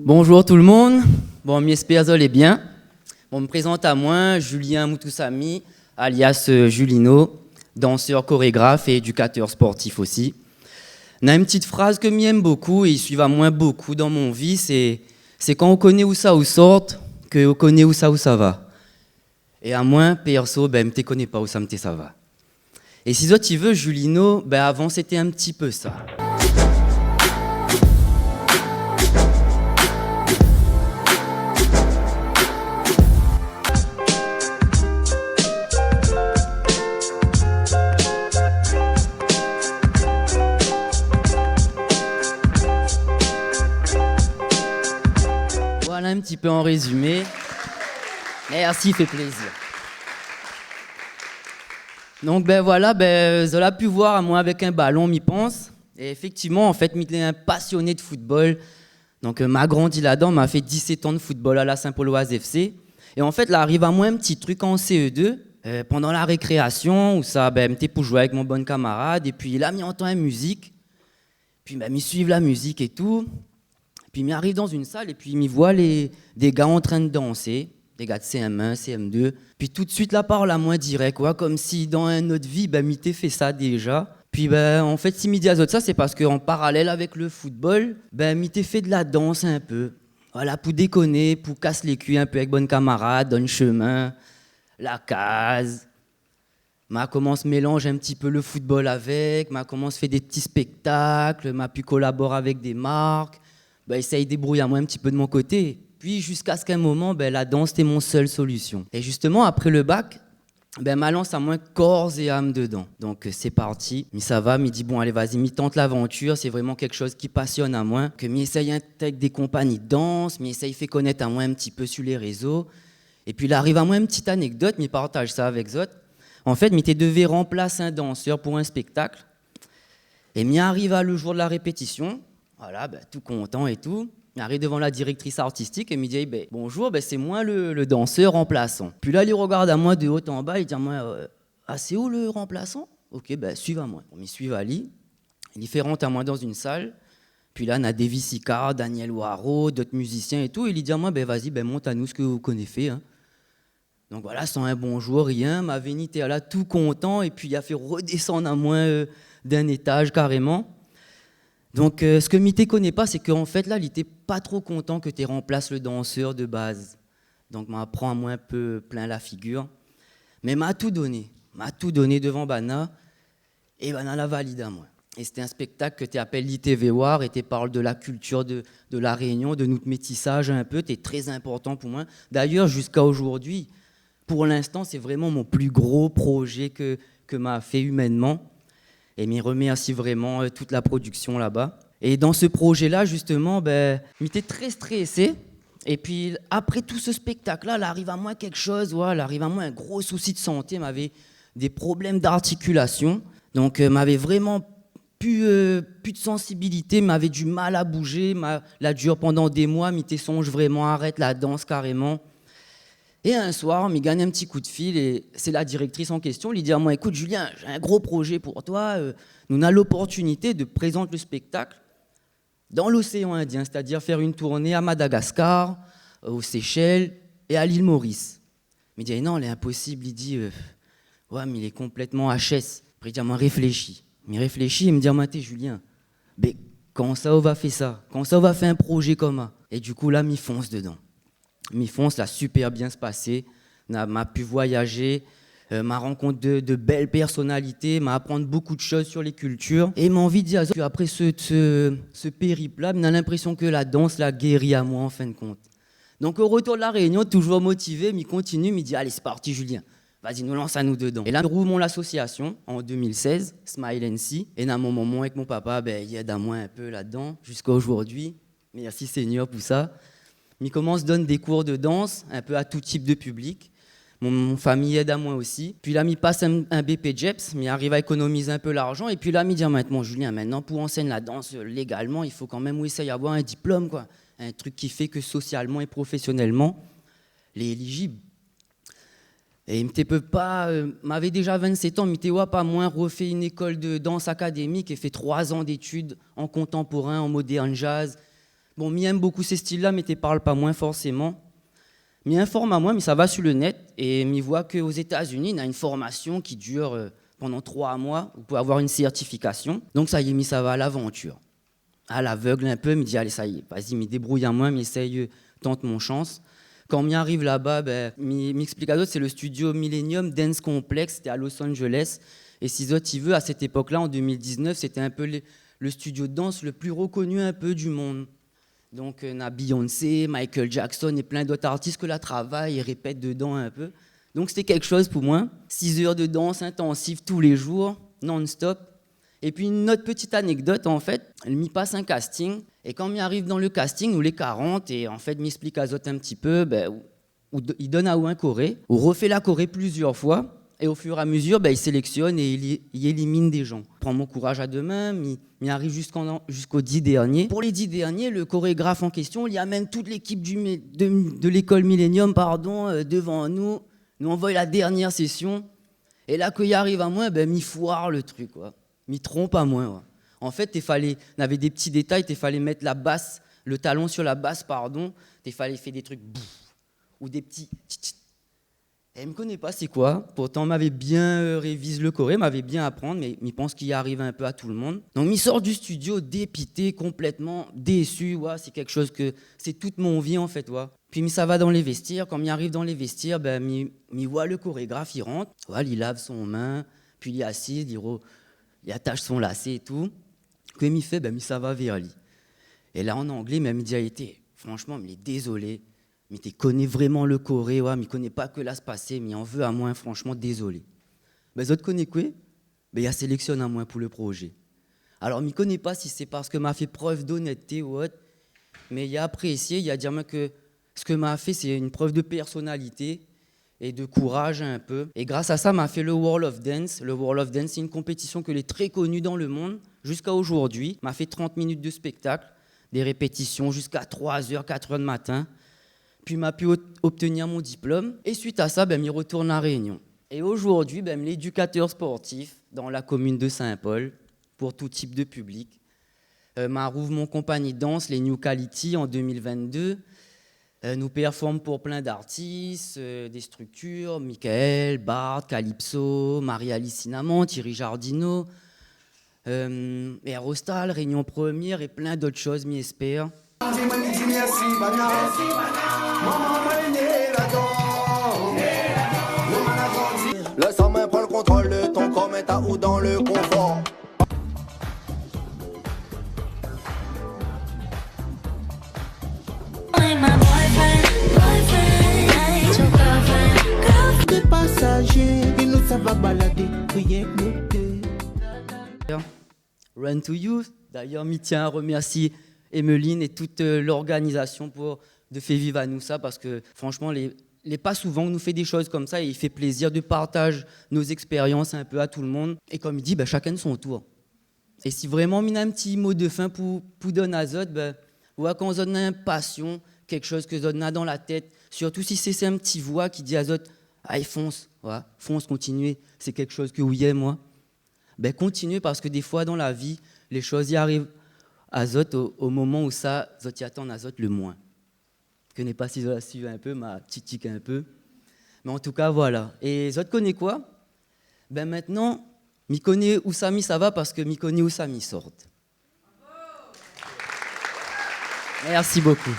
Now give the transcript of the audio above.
Bonjour tout le monde, bon, j'espère que vous allez bien. Bon, je me présente à moi, Julien Moutoussami, alias Julino, danseur, chorégraphe et éducateur sportif aussi. On a une petite phrase que j'aime beaucoup et il suit à moi beaucoup dans mon vie, c'est quand on connaît où ça sort, que on connaît où ça va. Et à moi, perso, je ne connais pas où ça va. Et si tu veux, Julino, avant c'était un petit peu ça. Voilà un petit peu en résumé. Merci, fait plaisir. Donc voilà, Zola pu voir à moi avec un ballon, m'y pense. Et effectivement, en fait, m'étais un passionné de football. Donc m'a grandi là-dedans, m'a fait 17 ans de football à la Saint-Pauloise FC. Et en fait, là arrive à moi un petit truc en CE2, pendant la récréation, où ça, m'était pour jouer avec mon bon camarade. Et puis là, m'y entend la musique. Puis m'y suivre la musique et tout. Puis m'y arrive dans une salle et puis m'y voit des gars en train de danser. Des gars de CM1, CM2. Puis tout de suite, la parole à moi direct, quoi, comme si dans une autre vie, m'était fait ça déjà. Puis en fait, si m'y dit ça, c'est parce qu'en parallèle avec le football, m'était fait de la danse un peu. Voilà, pour déconner, pour casser les culs un peu avec bonne camarade, dans le chemin, la case. M'a commencé à mélanger un petit peu le football avec, m'a commencé à faire des petits spectacles, m'a pu collaborer avec des marques. Essaye de débrouiller à moi un petit peu de mon côté. Puis jusqu'à ce qu'un moment, la danse était mon seule solution. Et justement, après le bac, ma lance à moi corps et âme dedans. Donc c'est parti. Mais ça va, m'y dit bon allez vas-y, m'y tente l'aventure. C'est vraiment quelque chose qui passionne à moi. Que m'y essaye avec des compagnies de danse, m'y essaye fait connaître à moi un petit peu sur les réseaux. Et puis là arrive à moi une petite anecdote, m'y partage ça avec Zot. En fait, m'y devait remplacer un danseur pour un spectacle. Et m'y arrive à le jour de la répétition. Voilà, tout content et tout. J'arrive devant la directrice artistique et me dit bonjour, c'est moi le danseur remplaçant. Puis là, il regarde à moi de haut en bas, il dit à moi c'est où le remplaçant? Ok, suivez à moi. On m'y suit à lui. Il fait rentrer à moi dans une salle. Puis là, on a Davy Sicard, Daniel Waro, d'autres musiciens et tout. Il dit à moi vas-y, monte à nous ce que vous connaissez. Hein. Donc voilà, sans un bonjour, rien. Ma vénité là, tout content. Et puis il a fait redescendre à moi d'un étage carrément. Donc, ce que Mité connaît pas, c'est qu'en fait, là, il était pas trop content que tu remplaces le danseur de base. Donc, m'apprend à moi un peu plein la figure. Mais m'a tout donné devant Bana. Et Bana l'a validé à moi. Et c'était un spectacle que tu appelles l'ITV War et tu parles de la culture de la Réunion, de notre métissage un peu. Tu es très important pour moi. D'ailleurs, jusqu'à aujourd'hui, pour l'instant, c'est vraiment mon plus gros projet que m'a fait humainement. Et m'y remercie vraiment toute la production là-bas. Et dans ce projet-là, justement, j'étais très stressé. Et puis, après tout ce spectacle-là, il arrive à moi quelque chose, il arrive à moi un gros souci de santé, m'avait des problèmes d'articulation. Donc, m'avait vraiment plus de sensibilité, m'avait du mal à bouger. La dure pendant des mois, m'était songe vraiment, arrête la danse carrément. Et un soir, on m'y gagne un petit coup de fil et c'est la directrice en question. Elle dit à moi, écoute Julien, j'ai un gros projet pour toi. Nous avons l'opportunité de présenter le spectacle dans l'océan Indien, c'est-à-dire faire une tournée à Madagascar, aux Seychelles et à l'île Maurice. Il me dit, non, elle est impossible. Il dit, ouais, mais il est complètement HS. Après, il dit, moi, réfléchis. Il réfléchit et me dit, moi, t'es Julien, mais quand ça, on va faire ça? Quand ça, on va faire un projet comme ça? Et du coup, là, m'y fonce dedans. M'y fonce, ça a super bien se passer. M'a pu voyager, m'a rencontre de belles personnalités, m'a apprendre beaucoup de choses sur les cultures. Et m'a envie de dire, après ce périple-là, on a l'impression que la danse l'a guéri à moi en fin de compte. Donc au retour de la Réunion, toujours motivé, m'y continue, m'y dit, allez c'est parti Julien, vas-y nous lance à nous dedans. Et là, nous rouvons l'association en 2016, Smile and See. Et dans mon moment avec mon papa, il aide à moi un peu là-dedans, jusqu'à aujourd'hui. Merci Seigneur pour ça. Il commence à donner des cours de danse un peu à tout type de public. Mon famille aide à moi aussi. Puis là, il passe un BP JEPS, il arrive à économiser un peu l'argent. Et puis là, il dit maintenant, Julien, maintenant, pour enseigner la danse légalement, il faut quand même essayer d'avoir un diplôme, quoi. Un truc qui fait que socialement et professionnellement, les éligibles. Et il m'avait déjà 27 ans, il m'a pas moins refait une école de danse académique et fait 3 ans d'études en contemporain, en moderne jazz. Bon, m'y aime beaucoup ces styles-là, mais t'es parles pas moins forcément. M'y informe à moi, mais ça va sur le net, et m'y voit qu'aux États-Unis, il y a une formation qui dure pendant 3 mois, vous pouvez avoir une certification. Donc ça y est, ça va à l'aventure. À l'aveugle un peu, me dit allez, ça y est, vas-y, m'y débrouille à moi, m'essaye, tente mon chance. Quand m'y arrive là-bas, m'explique à d'autres, c'est le studio Millennium Dance Complex, c'était à Los Angeles. Et si d'autres y veut, à cette époque-là, en 2019, c'était un peu le studio de danse le plus reconnu un peu du monde. Donc, on a Beyoncé, Michael Jackson et plein d'autres artistes que là travaillent et répètent dedans un peu. Donc, c'était quelque chose pour moi. 6 heures de danse intensive tous les jours, non-stop. Et puis, une autre petite anecdote, en fait, elle m'y passe un casting. Et quand m'y arrive dans le casting, nous les 40, et en fait, m'explique à Zot un petit peu, où il donne à un choré, où refait la choré plusieurs fois. Et au fur et à mesure, il sélectionne et il élimine des gens. Je prends mon courage à deux mains, m'y arrive jusqu'aux 10 derniers. Pour les 10 derniers, le chorégraphe en question, il y amène toute l'équipe de l'école Millennium devant nous. Nous envoie la dernière session. Et là, qu'il arrive à moi, m'y foire le truc, quoi. M'y trompe à moi. Ouais. En fait, on avait des petits détails, il fallait mettre la basse, le talon sur la basse, il fallait faire des trucs, ou des petits... Elle ne me connaît pas, c'est quoi. Pourtant, m'avait bien révisé le choré, m'avait bien apprendre, mais il pense qu'il y arrive un peu à tout le monde. Donc, il sort du studio dépité, complètement déçu. Ouais, c'est quelque chose que c'est toute mon vie, en fait. Ouais. Puis, ça va dans les vestiaires. Quand il arrive dans les vestiaires, il voit le chorégraphe, il rentre. Ouais, il lave son main, puis il est assis, il attache son lacet et tout. Comme il fait, ça va vers lui. Et là, en anglais, même, il dit, franchement, il est désolé. Mais tu connais vraiment le choré, ouais, mais il connaît pas que là se passer, mais il en veut à moins, franchement, désolé. Les autres connaissent quoi? Il a sélectionné à moins pour le projet. Alors, il ne connaît pas si c'est parce que m'a fait preuve d'honnêteté ou autre, mais il a apprécié, il a dit que ce que m'a fait, c'est une preuve de personnalité et de courage un peu. Et grâce à ça, m'a fait le World of Dance. Le World of Dance, c'est une compétition que est très connue dans le monde jusqu'à aujourd'hui. M'a fait 30 minutes de spectacle, des répétitions jusqu'à 3h, 4h du matin. Puis m'a pu obtenir mon diplôme. Et suite à ça, m'y retourne à Réunion. Et aujourd'hui, l'éducateur sportif dans la commune de Saint-Paul, pour tout type de public. M'a rouvre mon compagnie de danse, les New Quality, en 2022. Nous performons pour plein d'artistes, des structures, Michael, Bart, Calypso, Marie-Alice Cinnamon, Thierry Jardino, Aerostal, Réunion Première et plein d'autres choses, m'y espère. Laisse-moi prendre le contrôle de ton corps, mais t'as où dans le confort. Des passagers, et nous ça va balader, rien que Run to You, d'ailleurs, m'y tiens à remercier Emeline et toute l'organisation de Fait Vivre à nous ça, parce que franchement, les pas souvent que nous fait des choses comme ça, et il fait plaisir de partager nos expériences un peu à tout le monde. Et comme il dit, chacun de son tour. Et si vraiment il y a un petit mot de fin pour donner à Zot, quand on a une passion, quelque chose que Zot a dans la tête, surtout si c'est un petit voix qui dit à Zot, allez fonce, fonce, continuez, c'est quelque chose que oui, moi. Continuez, parce que des fois dans la vie, les choses y arrivent à Zot au moment où ça, Zot y attend à Zot le moins. Je ne connais pas si Zot a suivi un peu, m'a titique un peu. Mais en tout cas, voilà. Et Zot connaît quoi? Maintenant, m'y connaît où ça va, parce que m'y connaît où ça m'y sort. Merci beaucoup.